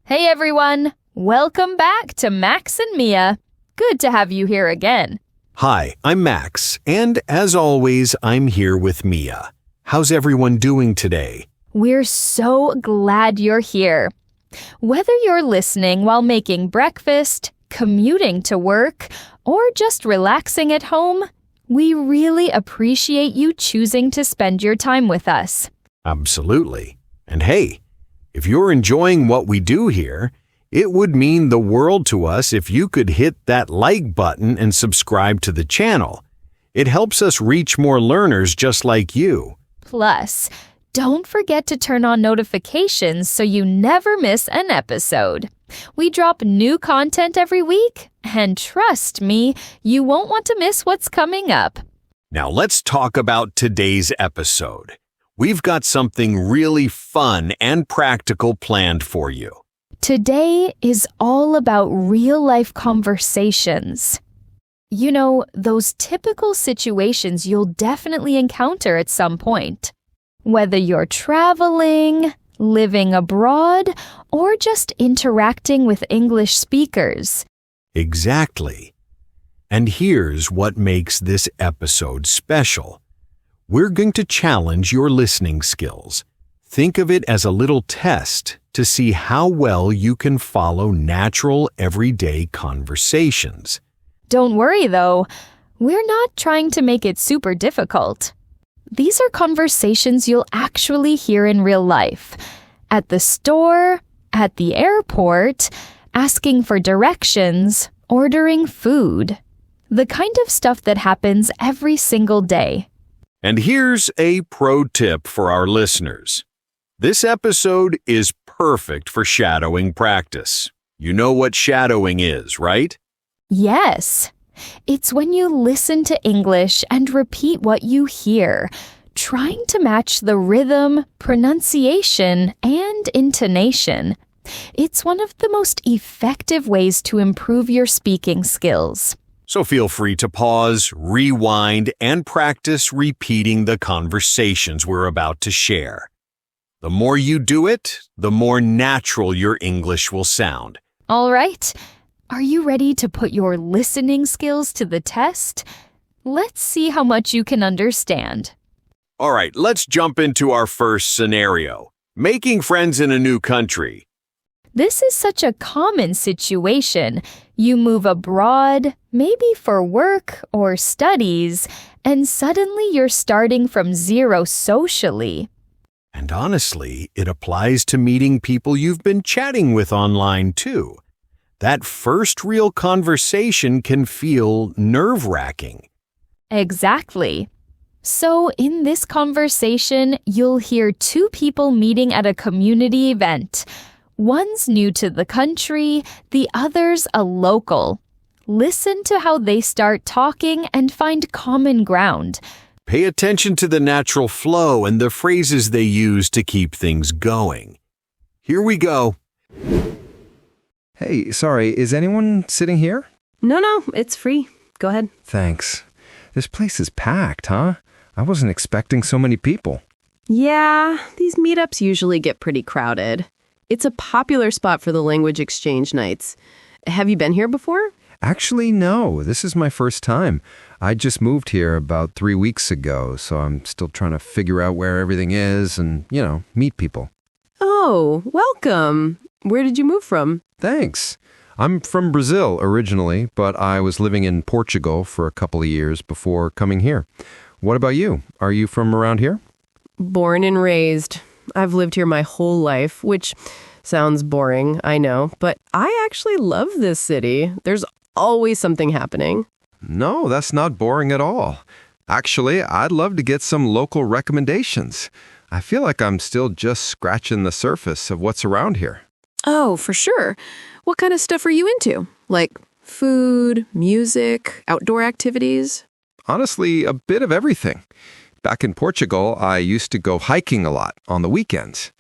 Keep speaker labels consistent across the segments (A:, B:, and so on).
A: Hey everyone! Welcome back to Max and Mia. Good to have you here again.
B: Hi, I'm Max, and as always, I'm here with Mia. How's everyone doing today?
A: We're so glad you're here. Whether you're listening while making breakfast, commuting to work, or just relaxing at home, we really appreciate you choosing to spend your time with us.
B: Absolutely. And hey, if you're enjoying what we do here, it would mean the world to us if you could hit that like button and subscribe to the channel. It helps us reach more learners just like you.
A: Plus, don't forget to turn on notifications so you never miss an episode. We drop new content every week, and trust me, you won't want to miss what's coming up.
B: Now let's talk about today's episode. We've got something really fun and practical planned for you.
A: Today is all about real-life conversations. You know, those typical situations you'll definitely encounter at some point. Whether you're traveling, living abroad, or just interacting with English speakers.
B: Exactly. And here's what makes this episode special. We're going to challenge your listening skills. Think of it as a little test to see how well you can follow natural, everyday conversations.
A: Don't worry, though. We're not trying to make it super difficult. These are conversations you'll actually hear in real life. At the store, at the airport, asking for directions, ordering food. The kind of stuff that happens every single day.
B: And here's a pro tip for our listeners. This episode is perfect for shadowing practice. You know what shadowing is, right?
A: Yes. It's when you listen to English and repeat what you hear, trying to match the rhythm, pronunciation, and intonation. It's one of the most effective ways to improve your speaking skills.
B: So feel free to pause, rewind, and practice repeating the conversations we're about to share. The more you do it, the more natural your English will sound.
A: All right. Are you ready to put your listening skills to the test? Let's see how much you can understand.
B: All right, let's jump into our first scenario. Making friends in a new country.
A: This is such a common situation. You move abroad, maybe for work or studies, and suddenly you're starting from zero socially.
B: And honestly, it applies to meeting people you've been chatting with online too. That first real conversation can feel nerve-wracking.
A: Exactly. So in this conversation, you'll hear two people meeting at a community event. One's new to the country, the other's a local. Listen to how they start talking and find common ground.
B: Pay attention to the natural flow and the phrases they use to keep things going. Here we go.
C: Hey, sorry, is anyone sitting here?
D: No, it's free. Go ahead.
C: Thanks. This place is packed, huh? I wasn't expecting so many people.
D: Yeah, these meetups usually get pretty crowded. It's a popular spot for the language exchange nights. Have you been here before?
C: Actually, no. This is my first time. I just moved here about 3 weeks ago, so I'm still trying to figure out where everything is and, meet people.
D: Oh, welcome. Where did you move from?
C: Thanks. I'm from Brazil originally, but I was living in Portugal for a couple of years before coming here. What about you? Are you from around here?
D: Born and raised. I've lived here my whole life, which sounds boring, I know, but I actually love this city. There's always something happening.
C: No, that's not boring at all. Actually, I'd love to get some local recommendations. I feel like I'm still just scratching the surface of what's around here.
D: Oh, for sure. What kind of stuff are you into? Like food, music, outdoor activities?
C: Honestly, a bit of everything. Back in Portugal, I used to go hiking a lot on the weekends.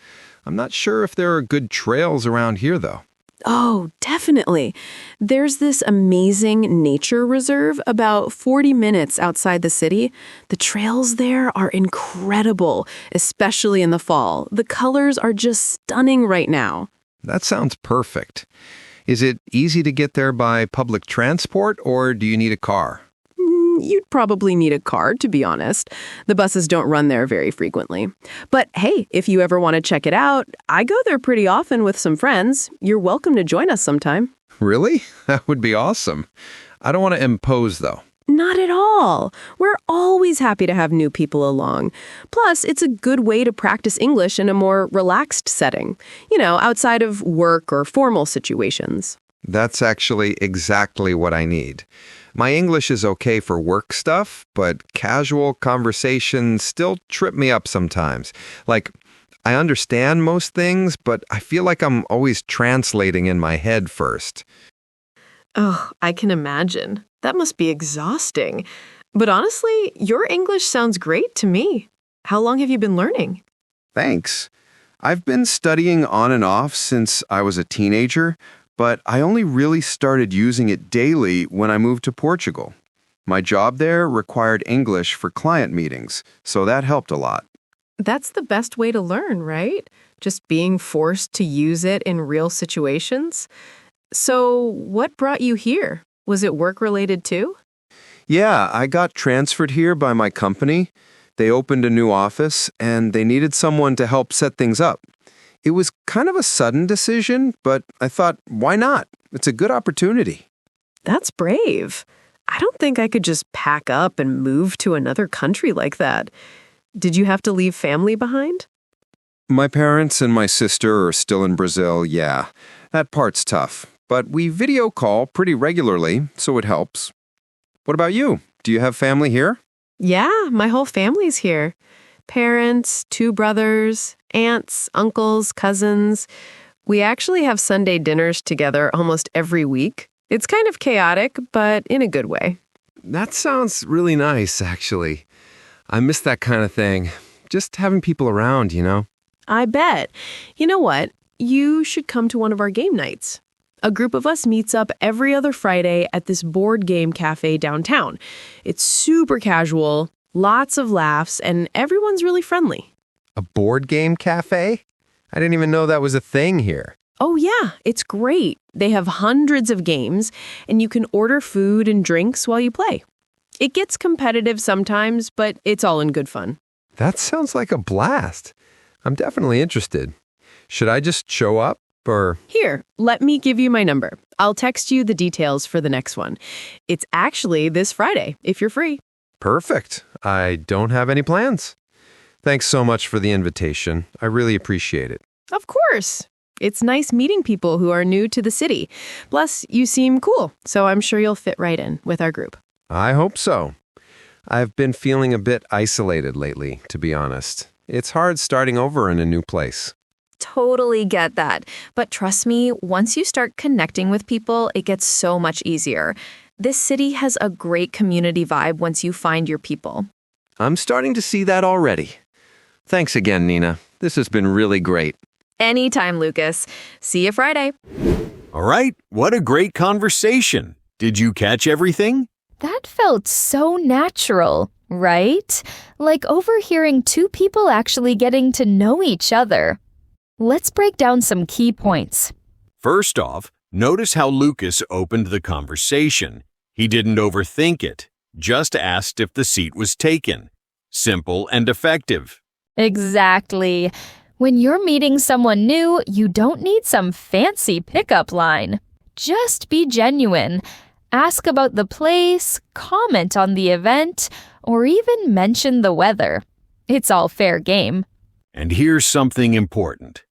C: I'm not sure if there are good trails around here, though.
D: Oh, definitely. There's this amazing nature reserve about 40 minutes outside the city. The trails there are incredible, especially in the fall. The colors are just stunning right now.
C: That sounds perfect. Is it easy to get there by public transport, or do you need a car?
D: You'd probably need a car, to be honest. The buses don't run there very frequently. But hey, if you ever want to check it out, I go there pretty often with some friends. You're welcome to join us sometime.
C: Really? That would be awesome. I don't want to impose, though.
D: Not at all. We're always happy to have new people along. Plus, it's a good way to practice English in a more relaxed setting, outside of work or formal situations.
C: That's actually exactly what I need. My English is okay for work stuff, but casual conversations still trip me up sometimes. Like, I understand most things, but I feel like I'm always translating in my head first.
D: Oh, I can imagine. That must be exhausting. But honestly, your English sounds great to me. How long have you been learning?
C: Thanks. I've been studying on and off since I was a teenager, but I only really started using it daily when I moved to Portugal. My job there required English for client meetings, so that helped a lot.
D: That's the best way to learn, right? Just being forced to use it in real situations. So, what brought you here? Was it work-related too?
C: Yeah, I got transferred here by my company. They opened a new office, and they needed someone to help set things up. It was kind of a sudden decision, but I thought, why not? It's a good opportunity.
D: That's brave. I don't think I could just pack up and move to another country like that. Did you have to leave family behind?
C: My parents and my sister are still in Brazil, yeah. That part's tough, but we video call pretty regularly, so it helps. What about you? Do you have family here?
D: Yeah, my whole family's here. Parents, 2 brothers, aunts, uncles, cousins. We actually have Sunday dinners together almost every week. It's kind of chaotic, but in a good way.
C: That sounds really nice, actually. I miss that kind of thing. Just having people around,
D: I bet. You know what? You should come to one of our game nights. A group of us meets up every other Friday at this board game cafe downtown. It's super casual, lots of laughs, and everyone's really friendly.
C: A board game cafe? I didn't even know that was a thing here.
D: Oh yeah, it's great. They have hundreds of games, and you can order food and drinks while you play. It gets competitive sometimes, but it's all in good fun.
C: That sounds like a blast. I'm definitely interested. Should I just show up, or?
D: Here, let me give you my number. I'll text you the details for the next one. It's actually this Friday, if you're free.
C: Perfect. I don't have any plans. Thanks so much for the invitation. I really appreciate it.
D: Of course. It's nice meeting people who are new to the city. Plus, you seem cool, so I'm sure you'll fit right in with our group.
C: I hope so. I've been feeling a bit isolated lately, to be honest. It's hard starting over in a new place.
A: Totally get that. But trust me, once you start connecting with people, it gets so much easier. This city has a great community vibe once you find your people.
C: I'm starting to see that already. Thanks again, Nina. This has been really great.
A: Anytime, Lucas. See you Friday.
B: All right, what a great conversation. Did you catch everything?
A: That felt so natural, right? Like overhearing 2 people actually getting to know each other. Let's break down some key points.
B: First off, notice how Lucas opened the conversation. He didn't overthink it, just asked if the seat was taken. Simple and effective.
A: Exactly. When you're meeting someone new, you don't need some fancy pickup line. Just be genuine. Ask about the place, comment on the event, or even mention the weather. It's all fair game.
B: And here's something important.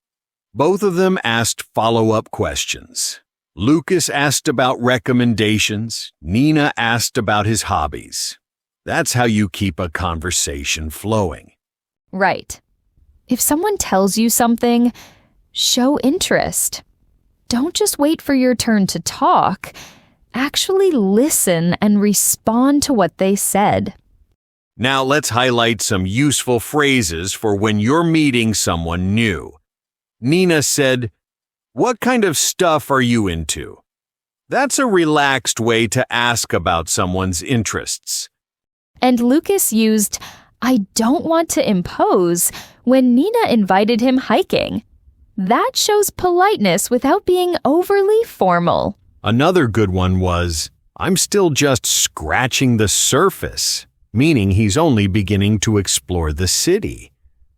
B: Both of them asked follow-up questions. Lucas asked about recommendations. Nina asked about his hobbies. That's how you keep a conversation flowing.
A: Right. If someone tells you something, show interest. Don't just wait for your turn to talk. Actually listen and respond to what they said.
B: Now let's highlight some useful phrases for when you're meeting someone new. Nina said, "What kind of stuff are you into?" That's a relaxed way to ask about someone's interests.
A: And Lucas used, "I don't want to impose," when Nina invited him hiking. That shows politeness without being overly formal.
B: Another good one was, I'm still just scratching the surface, meaning he's only beginning to explore the city.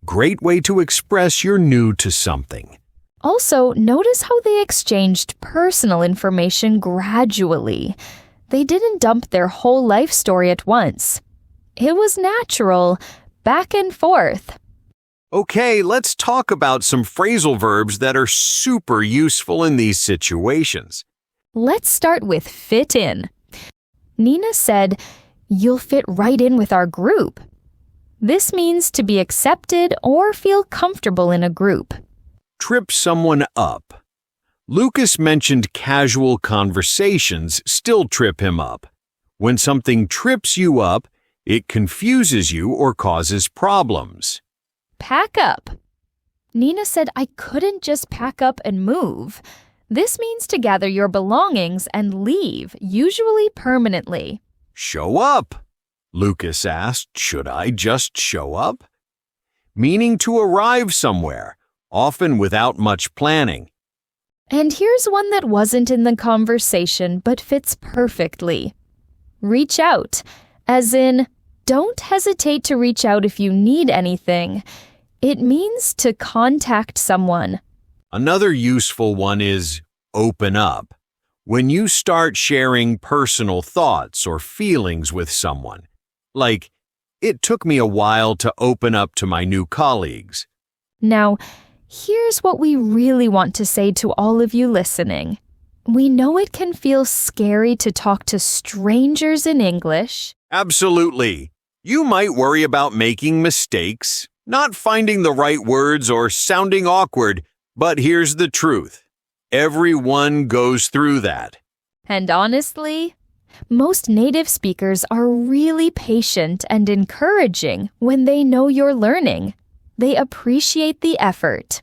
B: Great way to express you're new to something.
A: Also, notice how they exchanged personal information gradually. They didn't dump their whole life story at once. It was natural, back and forth.
B: Okay, let's talk about some phrasal verbs that are super useful in these situations.
A: Let's start with fit in. Nina said, "You'll fit right in with our group." This means to be accepted or feel comfortable in a group.
B: Trip someone up. Lucas mentioned casual conversations still trip him up. When something trips you up, it confuses you or causes problems.
A: Pack up. Nina said I couldn't just pack up and move. This means to gather your belongings and leave, usually permanently.
B: Show up. Lucas asked, should I just show up? Meaning to arrive somewhere, often without much planning.
A: And here's one that wasn't in the conversation but fits perfectly. Reach out, as in, don't hesitate to reach out if you need anything. It means to contact someone.
B: Another useful one is open up. When you start sharing personal thoughts or feelings with someone, like, it took me a while to open up to my new colleagues.
A: Now, here's what we really want to say to all of you listening. We know it can feel scary to talk to strangers in English.
B: Absolutely. You might worry about making mistakes, not finding the right words or sounding awkward, but here's the truth. Everyone goes through that.
A: And honestly, most native speakers are really patient and encouraging when they know you're learning. They appreciate the effort.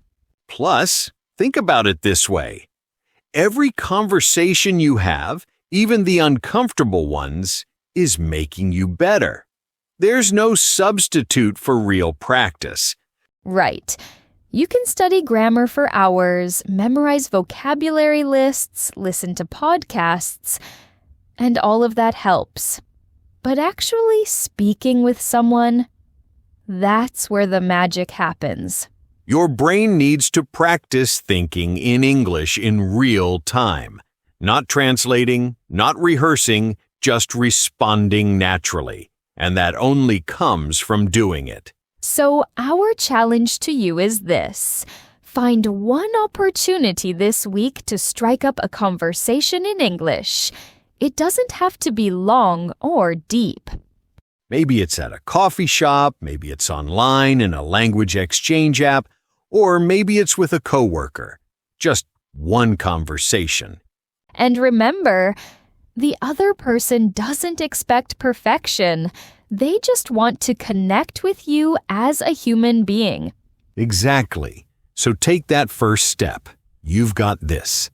B: Plus, think about it this way. Every conversation you have, even the uncomfortable ones, is making you better. There's no substitute for real practice.
A: Right. You can study grammar for hours, memorize vocabulary lists, listen to podcasts, and all of that helps. But actually speaking with someone, that's where the magic happens.
B: Your brain needs to practice thinking in English in real time. Not translating, not rehearsing, just responding naturally. And that only comes from doing it.
A: So our challenge to you is this. Find one opportunity this week to strike up a conversation in English. It doesn't have to be long or deep.
B: Maybe it's at a coffee shop, maybe it's online in a language exchange app, or maybe it's with a coworker. Just one conversation.
A: And remember, the other person doesn't expect perfection. They just want to connect with you as a human being.
B: Exactly. So take that first step. You've got this.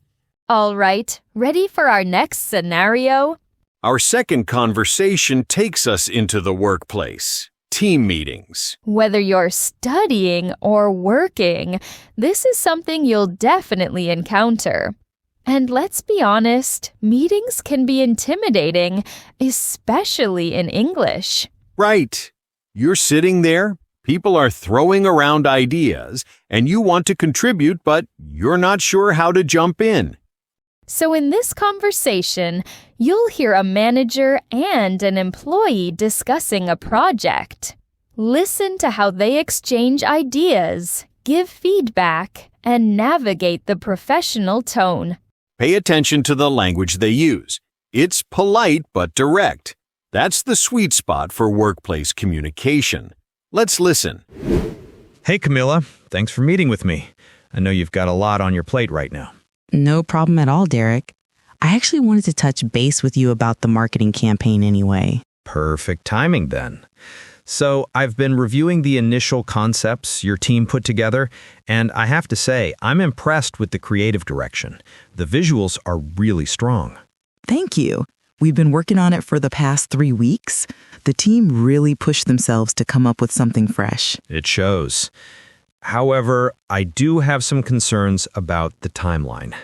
A: All right, ready for our next scenario?
B: Our second conversation takes us into the workplace. Team meetings.
A: Whether you're studying or working, this is something you'll definitely encounter. And let's be honest, meetings can be intimidating, especially in English.
B: Right. You're sitting there, people are throwing around ideas, and you want to contribute, but you're not sure how to jump in.
A: So in this conversation, you'll hear a manager and an employee discussing a project. Listen to how they exchange ideas, give feedback, and navigate the professional tone.
B: Pay attention to the language they use. It's polite but direct. That's the sweet spot for workplace communication. Let's listen.
E: Hey, Camilla. Thanks for meeting with me. I know you've got a lot on your plate right now.
F: No problem at all, Derek. I actually wanted to touch base with you about the marketing campaign anyway.
E: Perfect timing then. So I've been reviewing the initial concepts your team put together, and I have to say, I'm impressed with the creative direction. The visuals are really strong.
F: Thank you. We've been working on it for the past 3 weeks. The team really pushed themselves to come up with something fresh.
E: It shows. However, I do have some concerns about the timeline.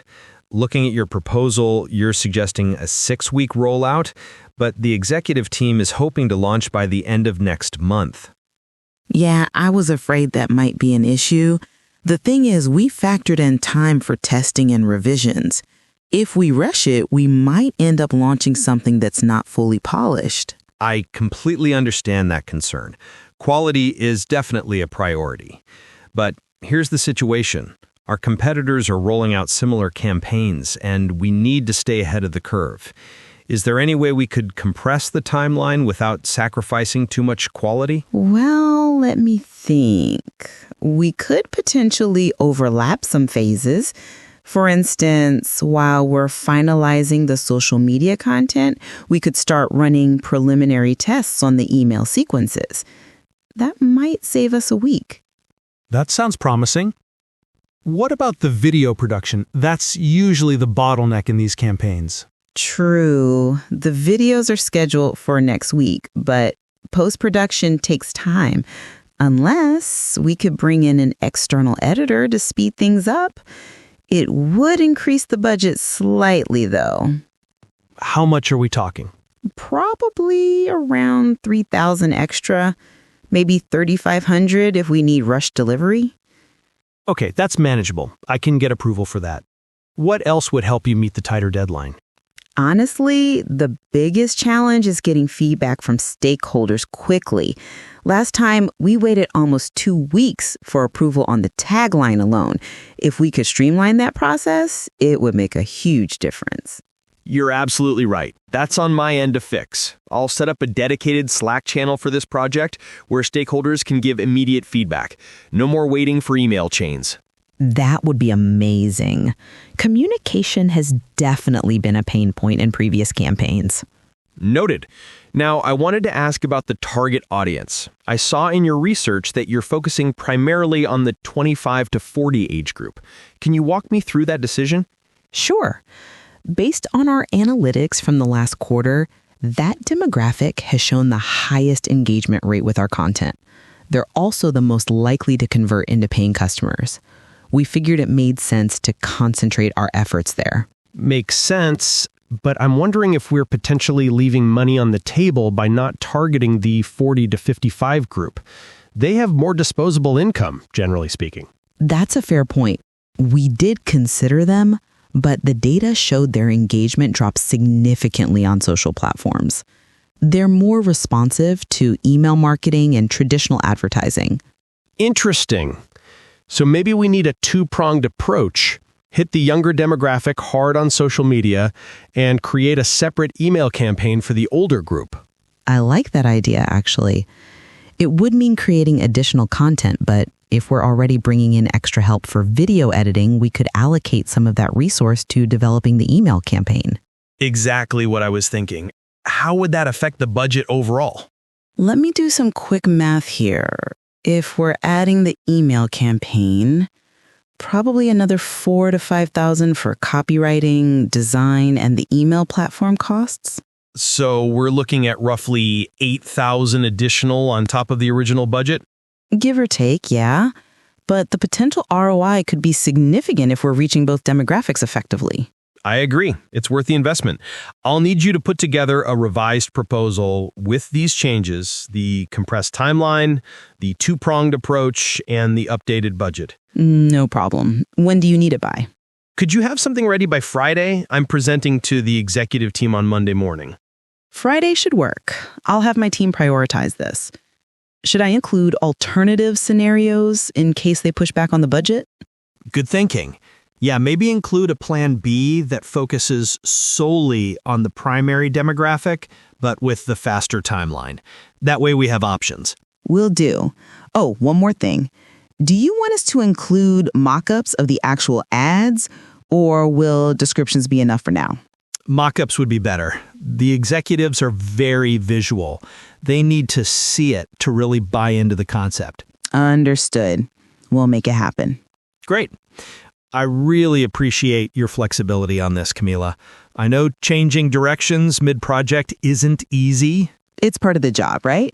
E: Looking at your proposal, you're suggesting a 6-week rollout, but the executive team is hoping to launch by the end of next month.
F: Yeah, I was afraid that might be an issue. The thing is, we factored in time for testing and revisions. If we rush it, we might end up launching something that's not fully polished.
E: I completely understand that concern. Quality is definitely a priority. But here's the situation. Our competitors are rolling out similar campaigns, and we need to stay ahead of the curve. Is there any way we could compress the timeline without sacrificing too much quality?
F: Well, let me think. We could potentially overlap some phases. For instance, while we're finalizing the social media content, we could start running preliminary tests on the email sequences. That might save us a week.
G: That sounds promising. What about the video production? That's usually the bottleneck in these campaigns.
F: True. The videos are scheduled for next week, but post-production takes time. Unless we could bring in an external editor to speed things up. It would increase the budget slightly, though.
G: How much are we talking?
F: Probably around $3,000 extra, maybe $3,500 if we need rush delivery.
G: Okay, that's manageable. I can get approval for that. What else would help you meet the tighter deadline?
F: Honestly, the biggest challenge is getting feedback from stakeholders quickly. Last time, we waited almost 2 weeks for approval on the tagline alone. If we could streamline that process, it would make a huge difference.
H: You're absolutely right. That's on my end to fix. I'll set up a dedicated Slack channel for this project where stakeholders can give immediate feedback. No more waiting for email chains.
I: That would be amazing. Communication has definitely been a pain point in previous campaigns.
H: Noted. Now, I wanted to ask about the target audience. I saw in your research that you're focusing primarily on the 25 to 40 age group. Can you walk me through that decision?
I: Sure. Based on our analytics from the last quarter, that demographic has shown the highest engagement rate with our content. They're also the most likely to convert into paying customers. We figured it made sense to concentrate our efforts there.
G: Makes sense, but I'm wondering if we're potentially leaving money on the table by not targeting the 40 to 55 group. They have more disposable income, generally speaking.
I: That's a fair point. We did consider them, but the data showed their engagement dropped significantly on social platforms. They're more responsive to email marketing and traditional advertising.
G: Interesting. So maybe we need a two-pronged approach. Hit the younger demographic hard on social media and create a separate email campaign for the older group.
I: I like that idea, actually. It would mean creating additional content, but if we're already bringing in extra help for video editing, we could allocate some of that resource to developing the email campaign.
G: Exactly what I was thinking. How would that affect the budget overall?
F: Let me do some quick math here. If we're adding the email campaign, probably another $4,000 to $5,000 for copywriting, design, and the email platform costs.
G: So we're looking at roughly $8,000 additional on top of the original budget?
F: Give or take, yeah. But the potential ROI could be significant if we're reaching both demographics effectively.
G: I agree. It's worth the investment. I'll need you to put together a revised proposal with these changes, the compressed timeline, the two-pronged approach, and the updated budget.
F: No problem. When do you need it by?
G: Could you have something ready by Friday? I'm presenting to the executive team on Monday morning.
F: Friday should work. I'll have my team prioritize this. Should I include alternative scenarios in case they push back on the budget?
G: Good thinking. Yeah, maybe include a plan B that focuses solely on the primary demographic, but with the faster timeline. That way we have options.
F: Will do. Oh, one more thing. Do you want us to include mock-ups of the actual ads, or will descriptions be enough for now?
G: Mock-ups would be better. The executives are very visual. They need to see it to really buy into the concept.
F: Understood. We'll make it happen.
G: Great. I really appreciate your flexibility on this, Camila. I know changing directions mid-project isn't easy.
F: It's part of the job, right?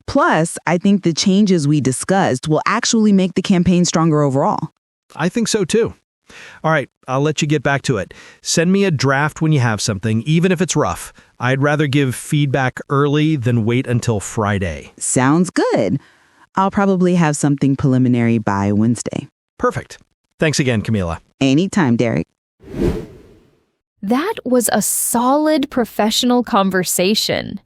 F: Plus, I think the changes we discussed will actually make the campaign stronger overall.
G: I think so too. All right, I'll let you get back to it. Send me a draft when you have something, even if it's rough. I'd rather give feedback early than wait until Friday.
F: Sounds good. I'll probably have something preliminary by Wednesday.
G: Perfect. Thanks again, Camila.
F: Anytime, Derek.
A: That was a solid professional conversation.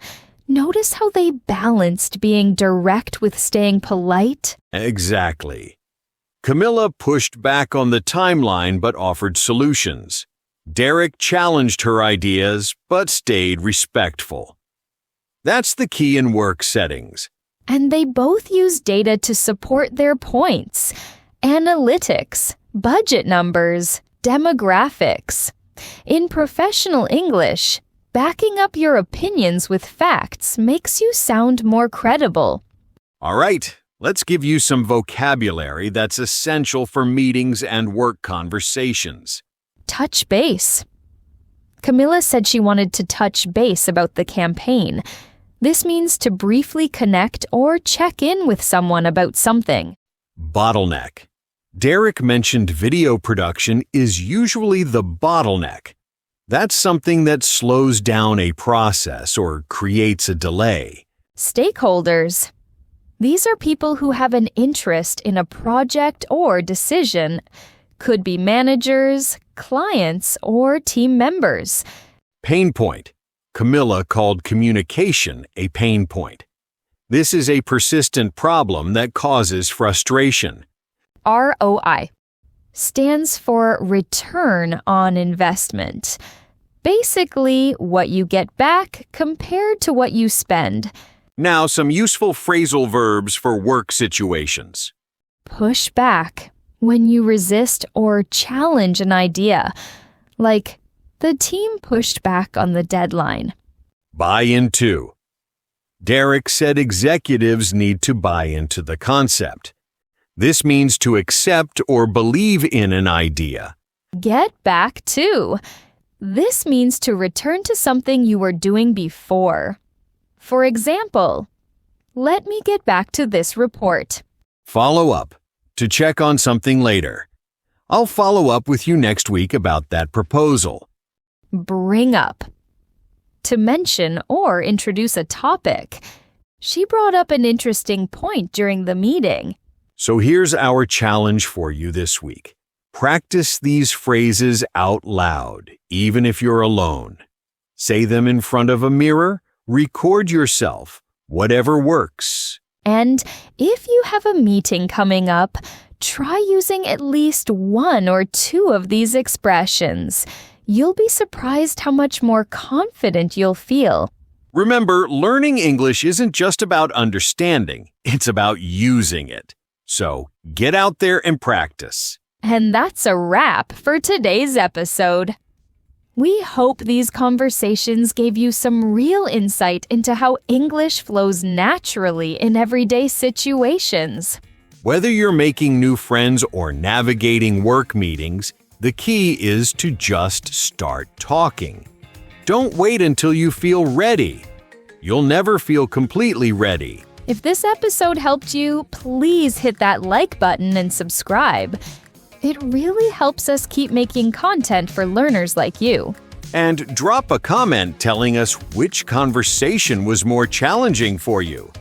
A: Notice how they balanced being direct with staying polite?
B: Exactly. Camilla pushed back on the timeline but offered solutions. Derek challenged her ideas but stayed respectful. That's the key in work settings.
A: And they both use data to support their points. Analytics, budget numbers, demographics. In professional English, backing up your opinions with facts makes you sound more credible.
B: All right, let's give you some vocabulary that's essential for meetings and work conversations.
A: Touch base. Camilla said she wanted to touch base about the campaign. This means to briefly connect or check in with someone about something.
B: Bottleneck. Derek mentioned video production is usually the bottleneck. That's something that slows down a process or creates a delay.
A: Stakeholders. These are people who have an interest in a project or decision. Could be managers, clients, or team members.
B: Pain point. Camilla called communication a pain point. This is a persistent problem that causes frustration.
A: ROI stands for return on investment. Basically, what you get back compared to what you spend.
B: Now, some useful phrasal verbs for work situations.
A: Push back when you resist or challenge an idea, like the team pushed back on the deadline.
B: Buy into. Derek said executives need to buy into the concept. This means to accept or believe in an idea.
A: Get back to. This means to return to something you were doing before. For example, let me get back to this report.
B: Follow up. To check on something later. I'll follow up with you next week about that proposal.
A: Bring up. To mention or introduce a topic. She brought up an interesting point during the meeting.
B: So here's our challenge for you this week. Practice these phrases out loud, even if you're alone. Say them in front of a mirror, record yourself, whatever works.
A: And if you have a meeting coming up, try using at least one or two of these expressions. You'll be surprised how much more confident you'll feel.
B: Remember, learning English isn't just about understanding, it's about using it. So get out there and practice.
A: And that's a wrap for today's episode. We hope these conversations gave you some real insight into how English flows naturally in everyday situations.
B: Whether you're making new friends or navigating work meetings, the key is to just start talking. Don't wait until you feel ready. You'll never feel completely ready.
A: If this episode helped you, please hit that like button and subscribe. It really helps us keep making content for learners like you.
B: And drop a comment telling us which conversation was more challenging for you.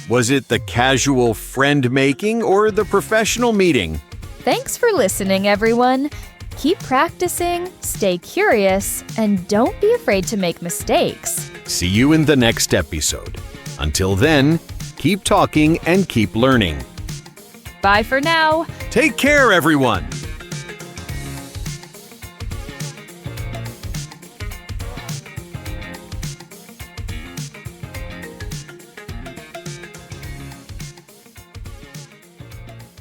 B: Was it the casual friend making or the professional meeting?
A: Thanks for listening, everyone. Keep practicing, stay curious, and don't be afraid to make mistakes.
B: See you in the next episode. Until then, keep talking and keep learning.
A: Bye for now.
B: Take care, everyone.